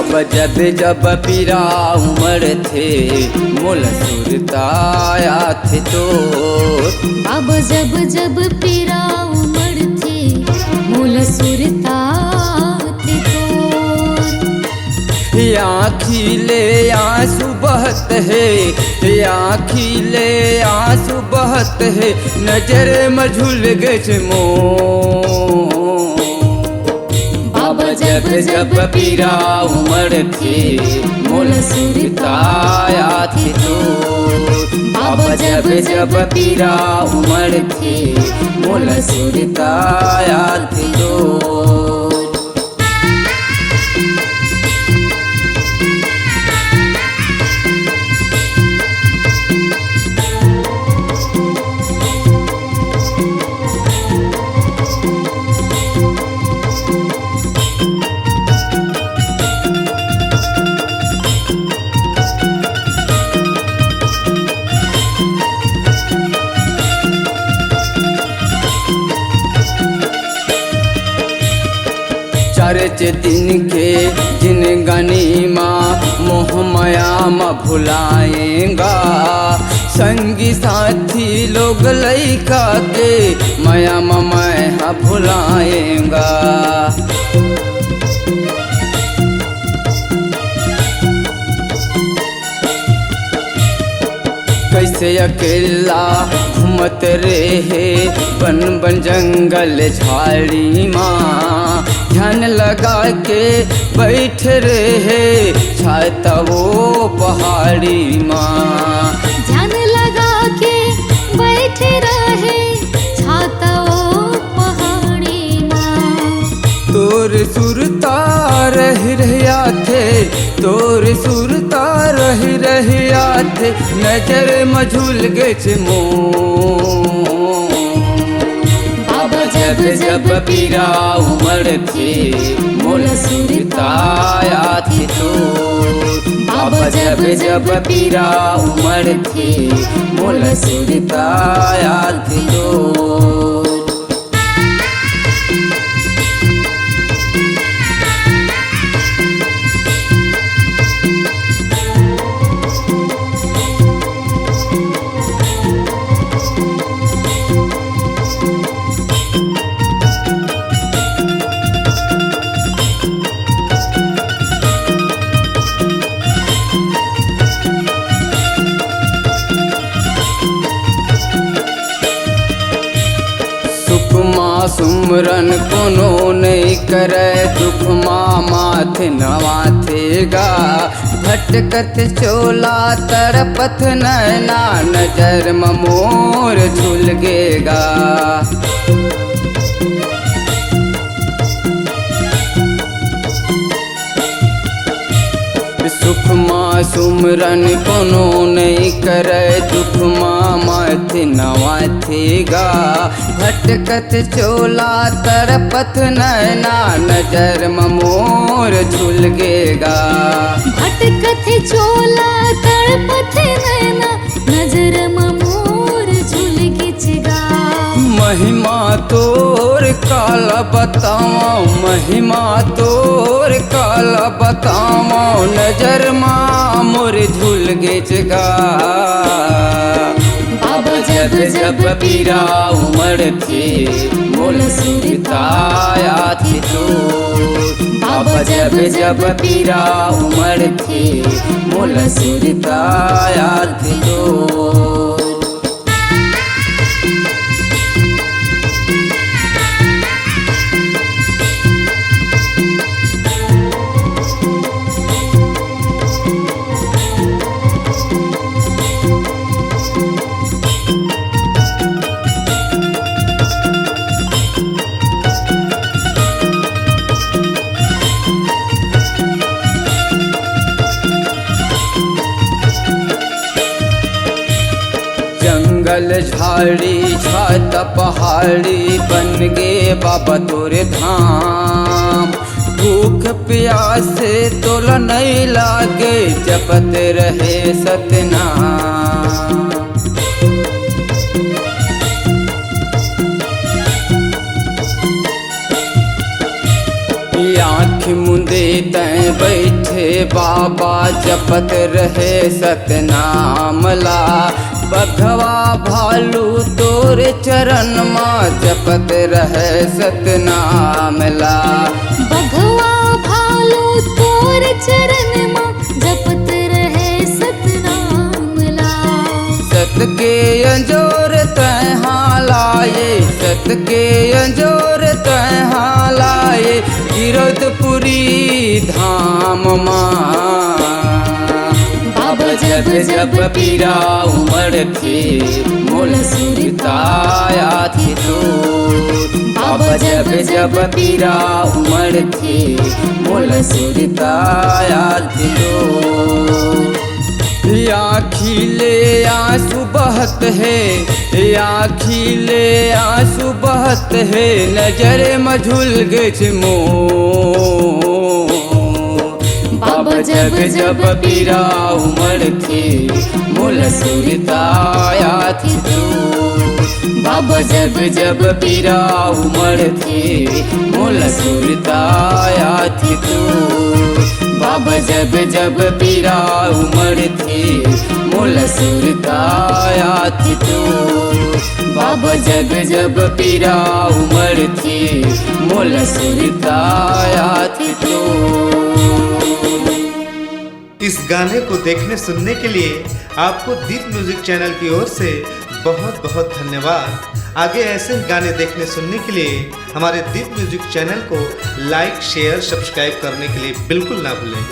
बाबा जब जब पीरा उमड़ थे मोल सुरताया थे तो। बाबा जब जब पीरा उमड़ थे मोल सुरता थे तो। आँखीले आंसू बहत है, आँखीले आंसू बहत है, नजर मझुल गए मोर। बाबा जब जब पीरा उमड़ थे मोल सुरताया थे तो। बाबा जब जब पीरा उमड़ थे मोल सुरताया थे तो। चरच दिन के जिन गनीमा मोह माया म भुलाएगा। संगी साथी लोग लइका के माया म मैं भुलाएगा। कैसे अकेला घूमत रहे बन बन जंगल झाड़ी माँ। ध्यान लगा के बैठ रहे छाता वो पहाड़ी माँ। ध्यान लगा के बैठ रहे छाता वो पहाड़ी माँ। तोर सुरता रहिया थे, तोर सुरता रहिया थे, नजर मझुल गए मोर। बाबा जब जब पीरा उमड़ थे मोल सुरताया थे तो। बाबा जब जब पीरा उमड़ थे मोल सुरताया थे तो। सुमरन कोनो नहीं करे दुख माथे नवाथेगा। भटकत चोला तरपथ नैना नजर मोर झुल गेगा। सुख माँ सुमरन कोनो नहीं करे दुख माथे नवाथेगा। भटकत चोला तरपथ नैना नजर मोर झुल गेगा। भटकत चोला तरपथ नैना नजर मोर झुल गिचगा। महिमा तोर काला बताओ, महिमा तोर काला बताओ, नजर माँ मोर झुल गेचगा। बाबा जब जब पीरा उमड़ थे मोल सुरताया थे तो। बाबा जब जब पीरा उमड़ थे मोल सुरताया थे तो। जंगल झाड़ी छत पहाड़ी बन गे बाबा तोरे धाम। भूख प्यासे तोला नहीं लागे जपत रहे सतनाम। आँख आँख मुंदे तय बैठे बाबा जपत रहे सतनामला। बघवा भालू तोरे चरण माँ जपत रहे सतनामला। बघवा भालू तोर चरण माँ जपत रहे सतनामला। सत के अंजोर तहाँ लाए, सत के अंजोर तहाँ लाए, गिरधपुरी धाम माँ। बाबा जब जब पीरा उमड़ थे, मोल सुरताया थे तो। बाबा जब जब पीरा उमड़ थे, मोल सुरताया थे तो। आँखिले आंसू बहत है, आँखिले आंसू बहत है, नजर मझुल गज मोर। बाबा जब जब पीरा उमड़ थे, मोल सुरताया थी तो। बाबा जब जब पीरा उमड़ थे, मोल सुरताया थी तो। बाबा जब जब पीरा उमड़ थे, मोल सुरताया थी तो। बाबा जब जब पीरा उमड़ थे, मोल सुरताया थी तो। इस गाने को देखने सुनने के लिए आपको दीप म्यूजिक चैनल की ओर से बहुत बहुत धन्यवाद। आगे ऐसे ही गाने देखने सुनने के लिए हमारे दीप म्यूजिक चैनल को लाइक शेयर सब्सक्राइब करने के लिए बिल्कुल ना भूलें।